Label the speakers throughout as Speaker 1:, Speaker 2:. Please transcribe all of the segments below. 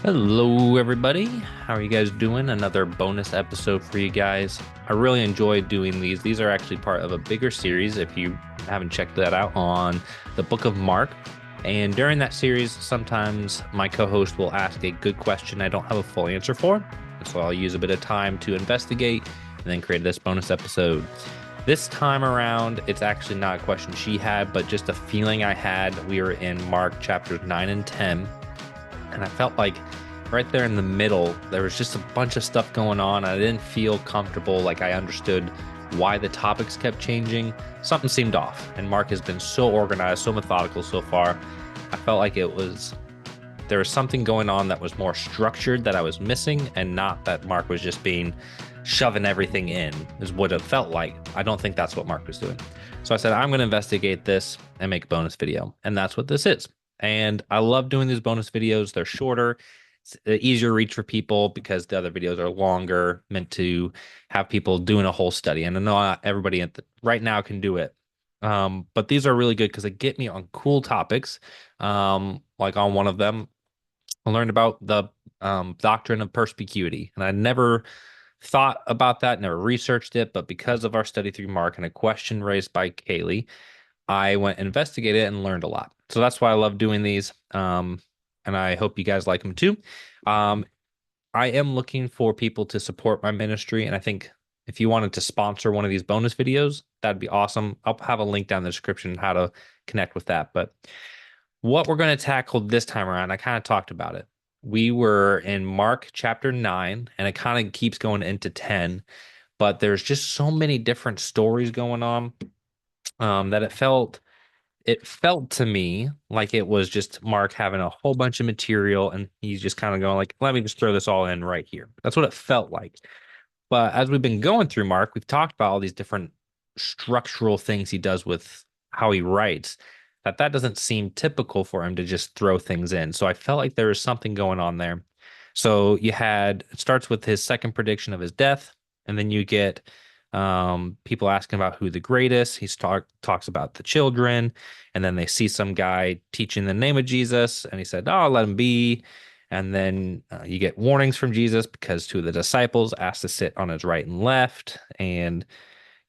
Speaker 1: Hello, everybody. How are you guys doing? Another bonus episode for you guys. I really enjoy doing these. These are actually part of a bigger series, if you haven't checked that out, on the Book of Mark. And during that series, sometimes my co host will ask a good question I don't have a full answer for. And so I'll use a bit of time to investigate and then create this bonus episode. This time around, it's actually not a question she had, but just a feeling I had. We were in Mark chapters 9 and 10. And I felt like right there in the middle, there was just a bunch of stuff going on. I didn't feel comfortable, like I understood why the topics kept changing. Something seemed off. And Mark has been so organized, so methodical so far. I felt like there was something going on that was more structured that I was missing, and not that Mark was just shoving everything in, is what it felt like. I don't think that's what Mark was doing. So I said, I'm going to investigate this and make a bonus video. And that's what this is. And I love doing these bonus videos. They're shorter, it's easier reach for people because the other videos are longer, meant to have people doing a whole study. And I know not everybody right now can do it. But these are really good because they get me on cool topics. Like on one of them, I learned about the doctrine of perspicuity. And I never thought about that, never researched it. But because of our study through Mark and a question raised by Kaylee, I went and investigated it and learned a lot. So that's why I love doing these. And I hope you guys like them too. Um, I am looking for people to support my ministry. And I think if you wanted to sponsor one of these bonus videos, that'd be awesome. I'll have a link down in the description how to connect with that. But what we're going to tackle this time around, I kind of talked about it. We were in Mark chapter 9, and it kind of keeps going into 10, but there's just so many different stories going on that it felt to me like it was just Mark having a whole bunch of material and he's just kind of going like, let me just throw this all in right here. That's what it felt like. But as we've been going through Mark, we've talked about all these different structural things he does with how he writes, that doesn't seem typical for him to just throw things in. So I felt like there was something going on there. So it starts with his second prediction of his death, and then you get people asking about who the greatest. Talks about the children, and then they see some guy teaching the name of Jesus, and he said, "Oh, let him be." And then you get warnings from Jesus because two of the disciples asked to sit on his right and left, and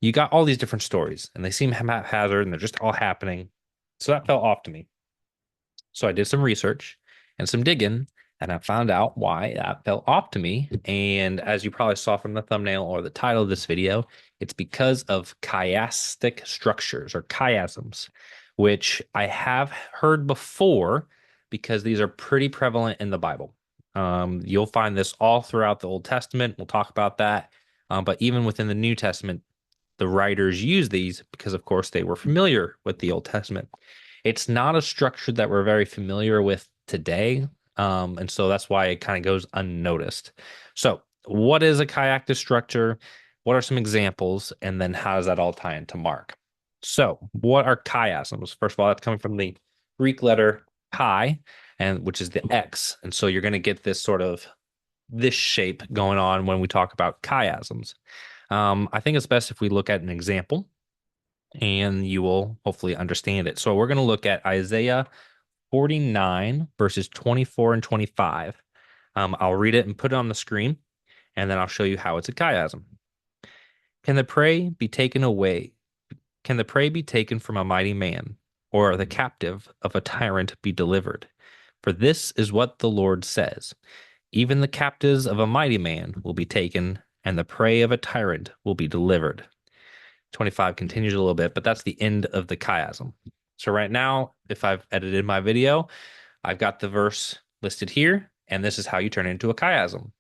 Speaker 1: you got all these different stories, and they seem haphazard, and they're just all happening. So that felt off to me. So I did some research and some digging, and I found out why that felt off to me. And as you probably saw from the thumbnail or the title of this video, it's because of chiastic structures or chiasms, which I have heard before because these are pretty prevalent in the Bible. You'll find this all throughout the Old Testament. We'll talk about that. But even within the New Testament, the writers use these because, of course, they were familiar with the Old Testament. It's not a structure that we're very familiar with today. And so that's why it kind of goes unnoticed. So, what is a chiastic structure? What are some examples? And then how does that all tie into Mark? So, what are chiasms? First of all, that's coming from the Greek letter chi, and which is the X. And so you're going to get this shape going on when we talk about chiasms. I think it's best if we look at an example and you will hopefully understand it. So we're going to look at Isaiah 49 verses 24 and 25. I'll read it and put it on the screen, and then I'll show you how it's a chiasm. Can the prey be taken away? Can the prey be taken from a mighty man, or the captive of a tyrant be delivered? For this is what the Lord says. Even the captives of a mighty man will be taken, and the prey of a tyrant will be delivered. 25 continues a little bit, but that's the end of the chiasm. So right now, if I've edited my video, I've got the verse listed here, and this is how you turn it into a chiasm.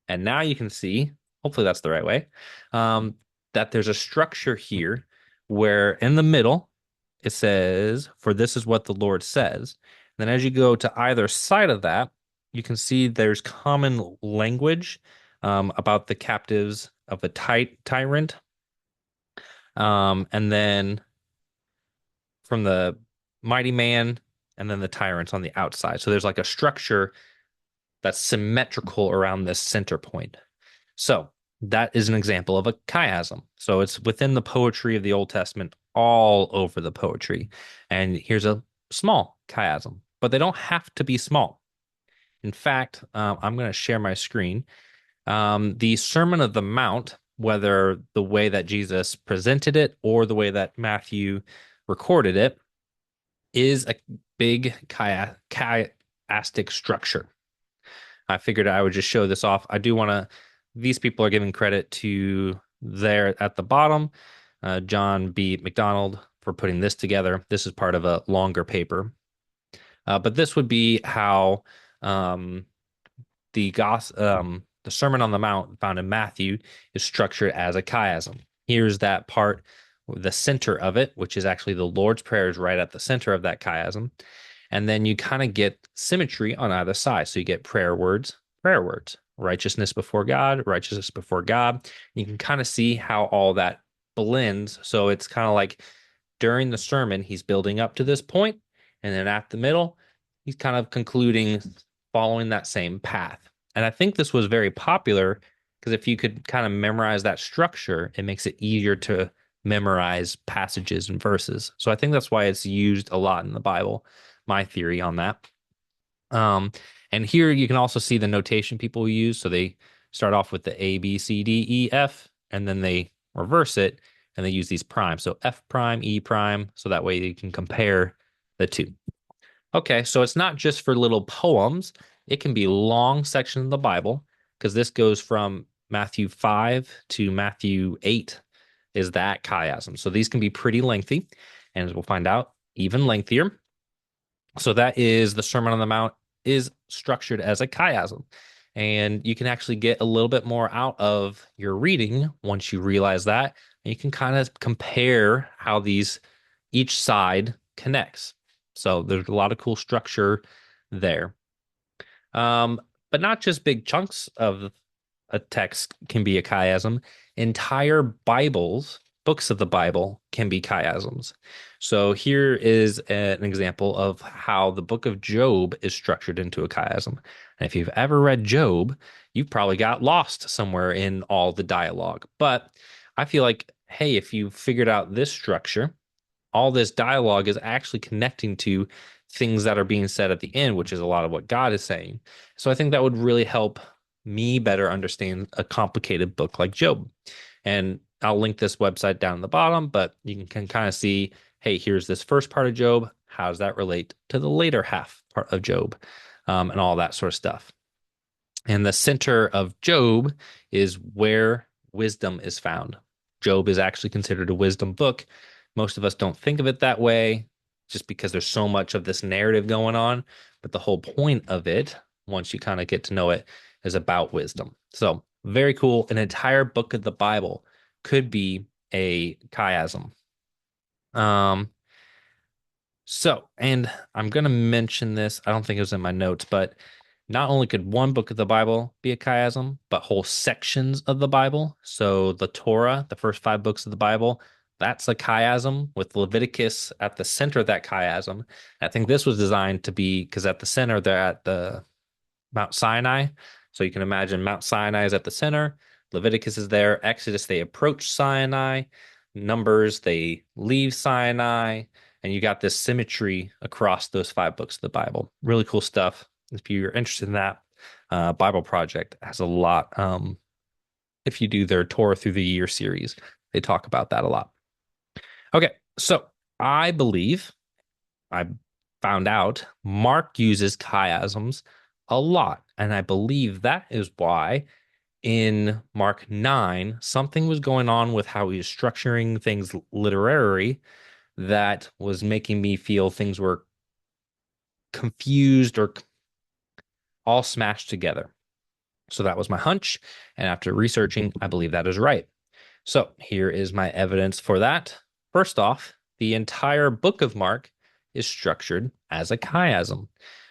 Speaker 1: And now you can see, hopefully that's the right way, that there's a structure here where in the middle it says, for this is what the Lord says. Then as you go to either side of that, you can see there's common language about the captives of a tyrant. And then from the mighty man, and then the tyrants on the outside. So there's like a structure that's symmetrical around this center point. So that is an example of a chiasm. So it's within the poetry of the Old Testament, all over the poetry. And here's a small chiasm, but they don't have to be small. In fact, I'm going to share my screen. The Sermon of the Mount, whether the way that Jesus presented it or the way that Matthew recorded it, is a big chiastic structure. I figured I would just show this off. I do want to, these people are giving credit to there at the bottom, John B. McDonald for putting this together. This is part of a longer paper. But this would be how um, the Sermon on the Mount found in Matthew is structured as a chiasm. Here's that part, the center of it, which is actually the Lord's Prayer is right at the center of that chiasm. And then you kind of get symmetry on either side. So you get prayer words, righteousness before God. You can kind of see how all that blends. So it's kind of like during the sermon, he's building up to this point, and then at the middle, he's kind of concluding following that same path. And I think this was very popular because if you could kind of memorize that structure, it makes it easier to memorize passages and verses. So I think that's why it's used a lot in the Bible, my theory on that. Um, and here you can also see the notation people use. So they start off with the A, B, C, D, E, F, and then they reverse it and they use these primes. So F prime, E prime. So that way you can compare the two. Okay, so it's not just for little poems. It can be long sections of the Bible because this goes from Matthew 5 to Matthew 8 is that chiasm. So these can be pretty lengthy, and as we'll find out, even lengthier. So that is the Sermon on the Mount is structured as a chiasm. And you can actually get a little bit more out of your reading once you realize that. And you can kind of compare how these each side connects. So there's a lot of cool structure there. Um, but not just big chunks of a text can be a chiasm. Entire Bibles, books of the Bible, can be chiasms. So here is an example of how the book of Job is structured into a chiasm. And if you've ever read Job, you've probably got lost somewhere in all the dialogue. But I feel like, hey, if you figured out this structure, all this dialogue is actually connecting to things that are being said at the end, which is a lot of what God is saying. So I think that would really help me better understand a complicated book like Job. And I'll link this website down in the bottom, but you can kind of see, hey, here's this first part of Job. How does that relate to the later half part of Job, and all that sort of stuff? And the center of Job is where wisdom is found. Job is actually considered a wisdom book. Most of us don't think of it that way just because there's so much of this narrative going on. But the whole point of it, once you kind of get to know it, is about wisdom. So, very cool. An entire book of the Bible could be a chiasm. Um, and I'm going to mention this. I don't think it was in my notes, but not only could one book of the Bible be a chiasm, but whole sections of the Bible. So the Torah, the first five books of the Bible, that's a chiasm with Leviticus at the center of that chiasm. I think this was designed to be because at the center, they're at the Mount Sinai. So you can imagine Mount Sinai is at the center. Leviticus is there. Exodus, they approach Sinai. Numbers, they leave Sinai. And you got this symmetry across those five books of the Bible. Really cool stuff. If you're interested in that, Bible Project has a lot. If you do their Torah through the year series, they talk about that a lot. Okay, so I believe I found out Mark uses chiasms a lot. And I believe that is why in Mark 9, something was going on with how he was structuring things literary that was making me feel things were confused or all smashed together. So that was my hunch. And after researching, I believe that is right. So here is my evidence for that. First off, the entire book of Mark is structured as a chiasm.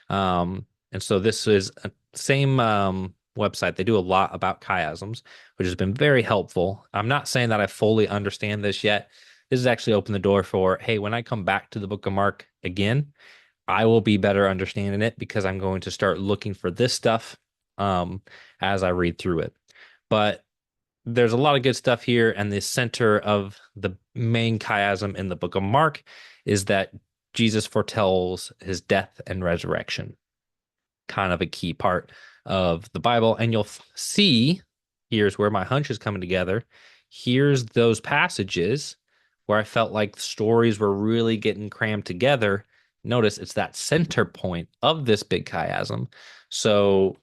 Speaker 1: And so this is a same website. They do a lot about chiasms, which has been very helpful. I'm not saying that I fully understand this yet. This has actually opened the door for, hey, when I come back to the book of Mark again, I will be better understanding it because I'm going to start looking for this stuff as I read through it. But there's a lot of good stuff here, and the center of the main chiasm in the book of Mark is that Jesus foretells his death and resurrection. kind of a key part of the Bible. And you'll see here's where my hunch is coming together. Here's those passages where I felt like the stories were really getting crammed together. Notice it's that center point of this big chiasm. So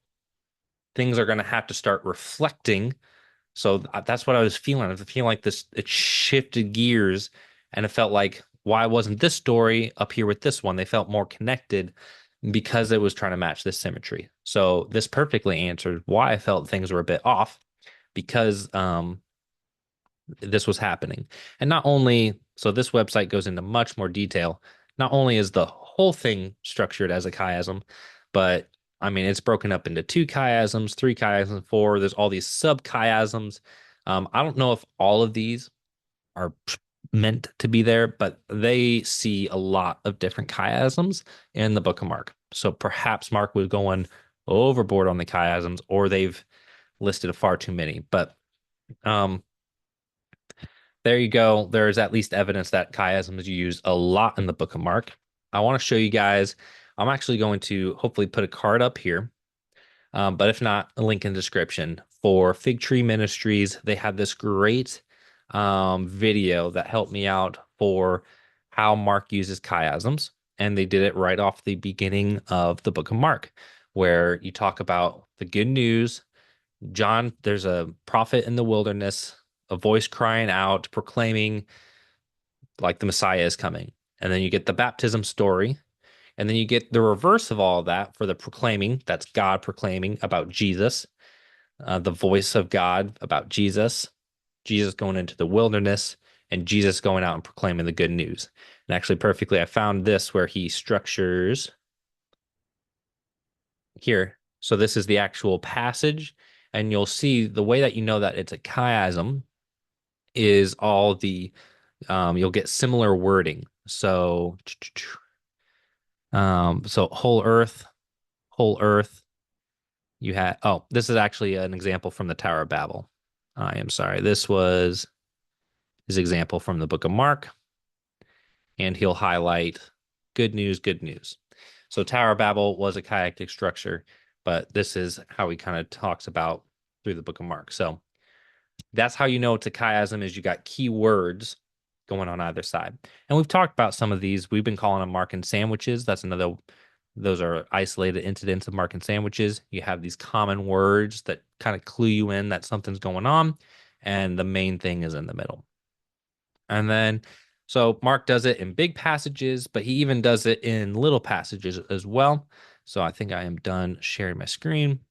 Speaker 1: things are going to have to start reflecting. So that's what I was feeling. I was feeling like this, it shifted gears and it felt like, why wasn't this story up here with this one? They felt more connected because it was trying to match this symmetry. So this perfectly answered why I felt things were a bit off because this was happening. And not only, so this website goes into much more detail. Not only is the whole thing structured as a chiasm, but I mean, it's broken up into two chiasms, three chiasms, four. There's all these sub chiasms. I don't know if all of these are meant to be there, but they see a lot of different chiasms in the book of Mark. So perhaps Mark was going overboard on the chiasms, or they've listed far too many. But um, there you go. There is at least evidence that chiasm is used a lot in the book of Mark. I want to show you guys. I'm actually going to hopefully put a card up here, but if not, a link in the description for Fig Tree Ministries. They have this great video that helped me out for how Mark uses chiasms, and they did it right off the beginning of the book of Mark, where you talk about the good news. John, there's a prophet in the wilderness, a voice crying out, proclaiming like the Messiah is coming. And then you get the baptism story. And then you get the reverse of all of that for the proclaiming. That's God proclaiming about Jesus, the voice of God about Jesus, Jesus going into the wilderness, and Jesus going out and proclaiming the good news. And actually, perfectly, I found this where he structures here. So this is the actual passage. And you'll see the way that you know that it's a chiasm is all the you'll get similar wording. So whole earth. You had this is actually an example from the Tower of Babel. I am sorry. This was his example from the book of Mark, and he'll highlight good news, good news. So Tower of Babel was a chiastic structure, but this is how he kind of talks about through the book of Mark. So that's how you know it's a chiasm is you got key words going on either side. And we've talked about some of these. We've been calling them Markan sandwiches. That's another, those are isolated incidents of Markan sandwiches. You have these common words that kind of clue you in that something's going on, and the main thing is in the middle. And then, so Mark does it in big passages, but he even does it in little passages as well. So I think I am done sharing my screen.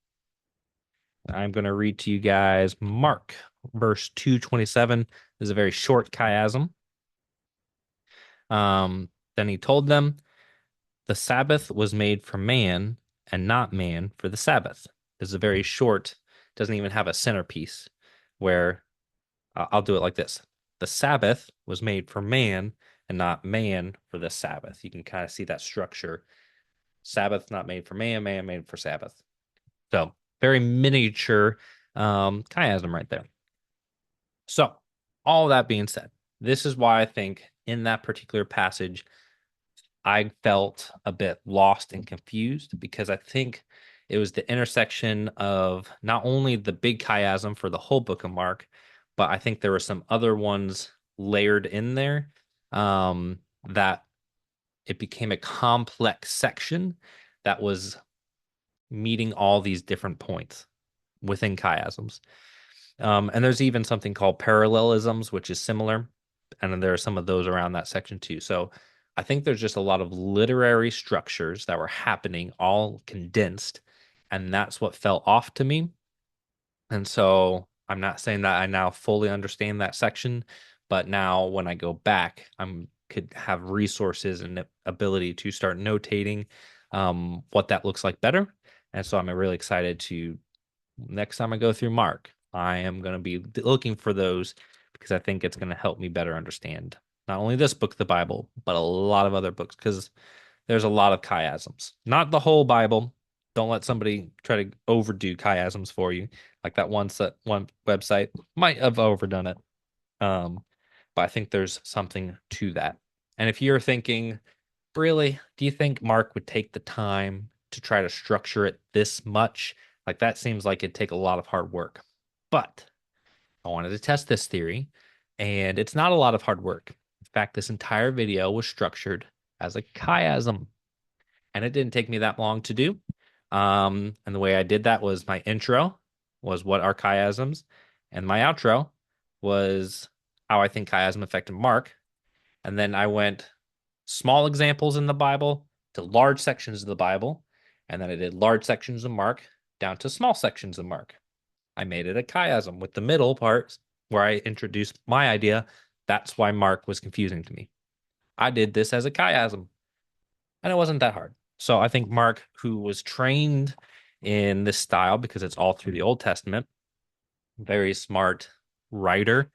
Speaker 1: I'm going to read to you guys Mark, verse 227. This is a very short chiasm. Then he told them, the Sabbath was made for man and not man for the Sabbath. This is a very short, doesn't even have a centerpiece where I'll do it like this. The Sabbath was made for man and not man for the Sabbath. You can kind of see that structure. Sabbath not made for man, man made for Sabbath. So very miniature chiasm right there. So all that being said, this is why I think in that particular passage, I felt a bit lost and confused because I think it was the intersection of not only the big chiasm for the whole book of Mark, but I think there were some other ones layered in there that it became a complex section that was meeting all these different points within chiasms. And there's even something called parallelisms, which is similar. And then there are some of those around that section too. So I think there's just a lot of literary structures that were happening all condensed. And that's what fell off to me. And so I'm not saying that I now fully understand that section, but now when I go back, I'm could have resources and ability to start notating what that looks like better. And so I'm really excited to next time I go through Mark, I am going to be looking for those because I think it's going to help me better understand not only this book, the Bible, but a lot of other books because there's a lot of chiasms. Not the whole Bible. Don't let somebody try to overdo chiasms for you. Like that one website might have overdone it. But I think there's something to that. And if you're thinking, really, do you think Mark would take the time to try to structure it this much. Like that seems like it'd take a lot of hard work. But I wanted to test this theory, and it's not a lot of hard work. In fact, this entire video was structured as a chiasm, and it didn't take me that long to do. And the way I did that was my intro was what are chiasms, and my outro was how I think chiasm affected Mark. And then I went small examples in the Bible to large sections of the Bible, and then I did large sections of Mark down to small sections of Mark. I made it a chiasm with the middle parts where I introduced my idea. That's why Mark was confusing to me. I did this as a chiasm, and it wasn't that hard. So I think Mark, who was trained in this style because it's all through the Old Testament, very smart writer,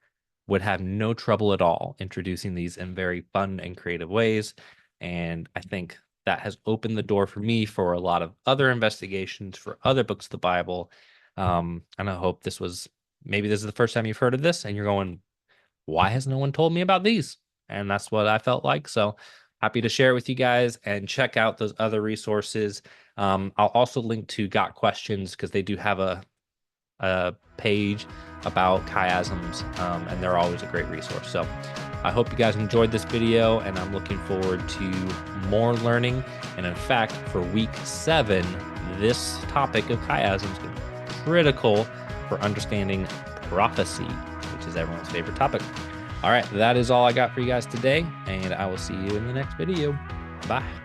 Speaker 1: would have no trouble at all introducing these in very fun and creative ways. And I think that has opened the door for me for a lot of other investigations for other books of the Bible. And I hope maybe this is the first time you've heard of this and you're going, why has no one told me about these? And that's what I felt like. So happy to share it with you guys and check out those other resources. I'll also link to Got Questions because they do have a page about chiasms, and they're always a great resource. So I hope you guys enjoyed this video, and I'm looking forward to more learning. And in fact, for week 7, this topic of chiasms is critical for understanding prophecy, which is everyone's favorite topic. All right, that is all I got for you guys today, and I will see you in the next video. Bye.